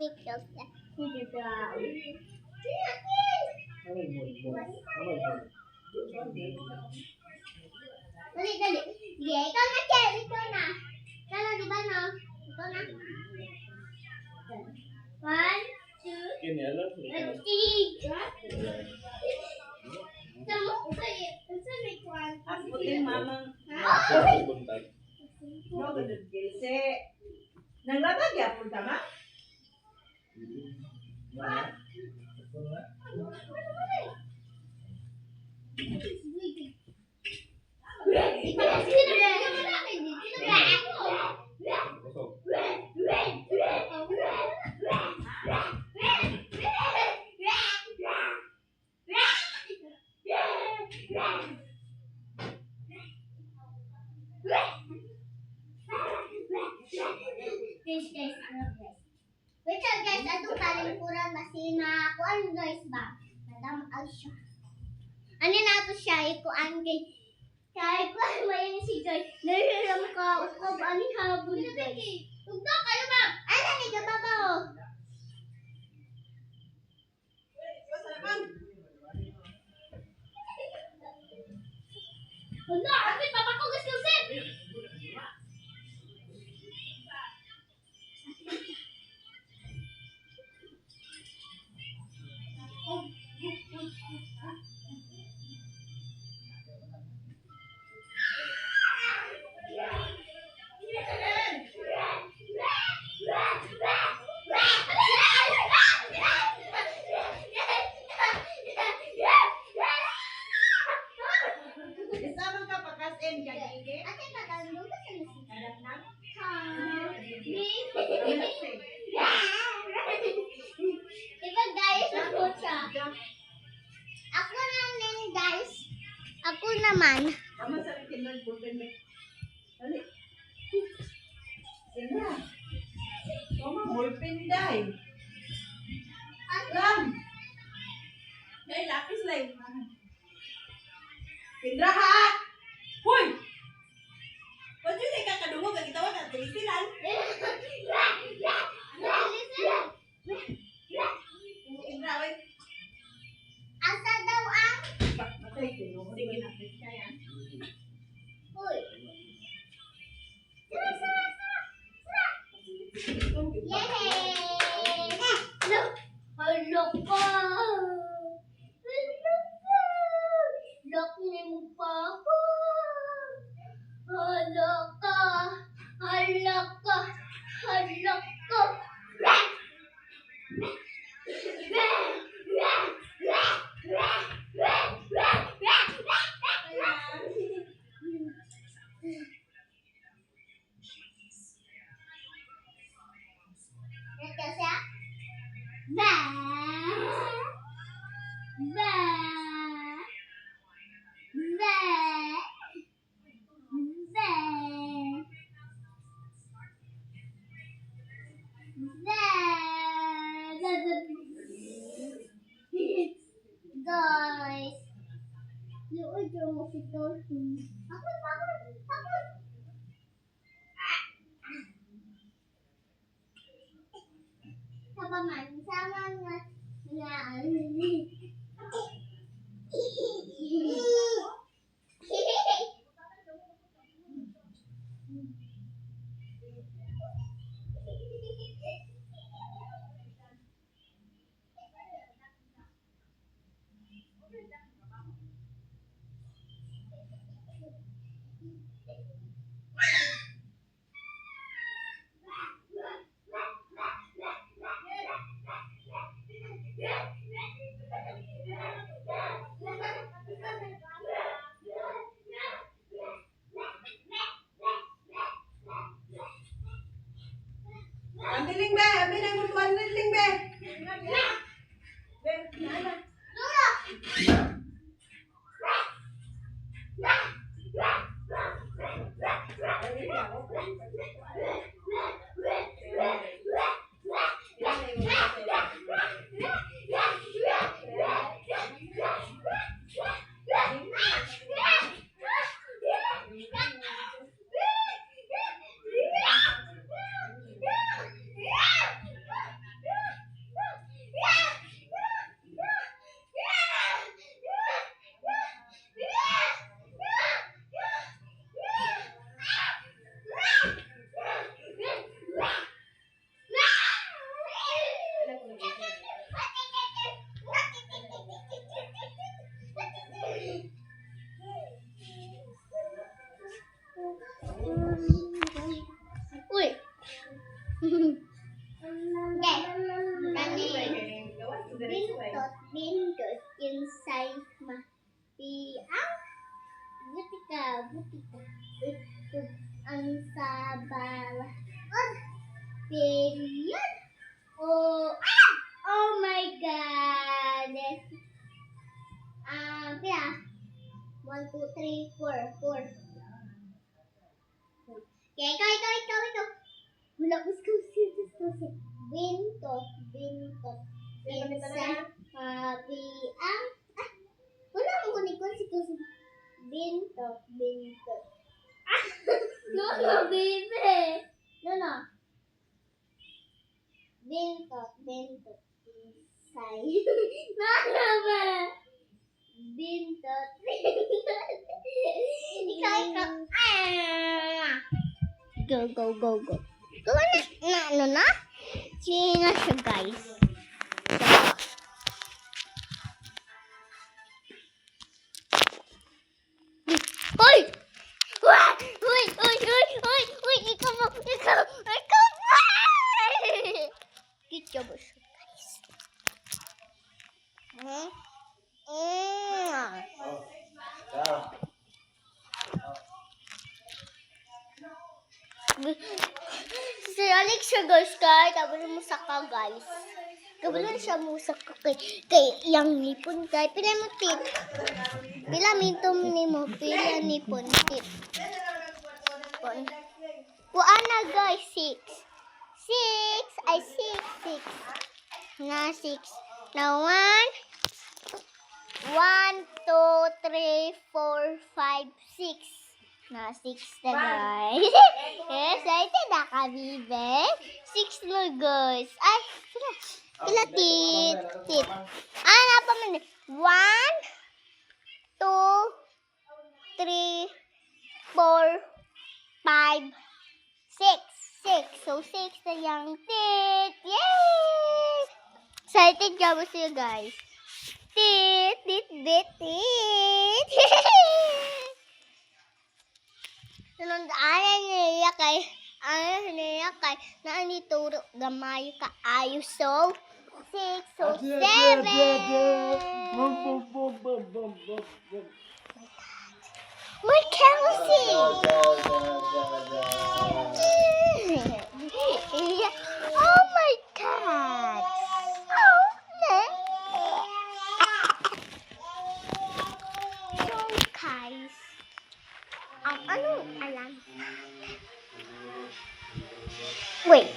Pickles. Dali, dali. Sige, ikaw na, Kel. Ikaw na. Ikaw na, di ba, no? Ikaw na. 1, 2, 3. Ang puting mamang. No, ganun kasi. Naglabag yapon tama? Wait lang guys, atong talingkuran masina. Kuan guys ba? Madam Alsha. Ano na to siya? Ikuan guys. Kaya ikuan ba yan si guys? Nariram ka. Ukab ani habol guys. Tugda kayo ba? Ano ni gababaw? Wala, akin papako guys Joseph. Isamang ka pagkasin kagige. Ate magandang ba sa musika? Kadang-dang. Diba guys, ako siya. Ako naman guys. Ako naman. Kamu sa tinuod bulpen ba? Dali. Sina. Kamu bulpen dai. Lang. Dai lapis lain. Indra ha. Hoy. Pwede di ka kadungog ang gitawa na tulisilan. Indra wait. Asa daw ang? Matay ko. Sige na. Kaya. Uy. Sara. Yay! Look! Look ko! Look ni mo pa ako! Halok ka! Halok ka! Halok ka! Kasi ba guys, luod yung musiko. Ako. Sama nga Bintot, bintot, insay mapiang. Butika, butika. Ito ang sabala. Period. Oh, ah! Oh my God. Kaya, 1, 2, 3, 4, 4. Kaya, ikaw. Wala ko skusi. Bintot, bintot. Insay mapiang. Wala mo kunikon si Kusi. Bintot, bintot. No, baby. No. Bintot, bintot. Insay. No, ba? Bintot, bintot. Ikaw. Go. Go na. Sino siya, guys? Hoy! Uy! Ikaw! Kita mo siya, guys. Si Alex siya, guys, tapos musaka, guys. Kabalan siya musaka kay yang nipon, guys. Pila mo tip? Pila mitom ni mo? Pila nipon tip? Kuana, guys, 6. 6. Na 6. Na 1, 2, 3, 4, 5, 6. Na 6 na, guys. Yes, ito na kami, be. 6 na, guys. Ay, pila tit. Napaman. 1, 2, 3, 4, 5, 6. So, 6 na yung tit. Yay! Excited ka ba siya, guys? Tit. Sunod-anan niya kay na anituro gamay ka ayos. So, 6. So, 7. My Kelsey! Oh my God! Oh, so guys, anong alam? Wait,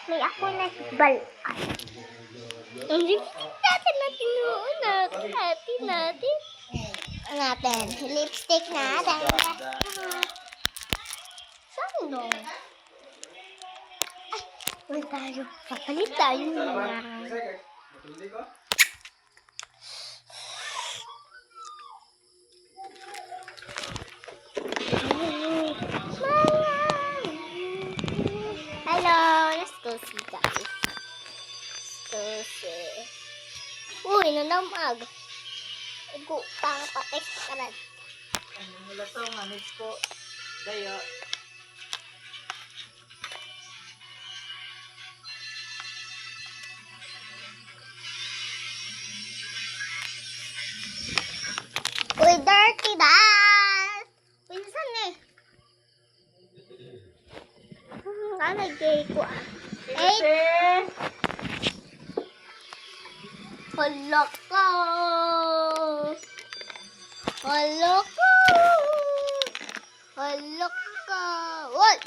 may ako na balaan. Hindi natin noon natin. Lipstick natin. Saan no? Ay, tayo. Papalit tayo na. Hello, let's go see guys. Uy, nanamag. Igo, pang patek ka na. Wala to, manis ko. Dayo. Uy, dirty dad! Pinsan eh. Kalagay ko ah. Hala ka! What?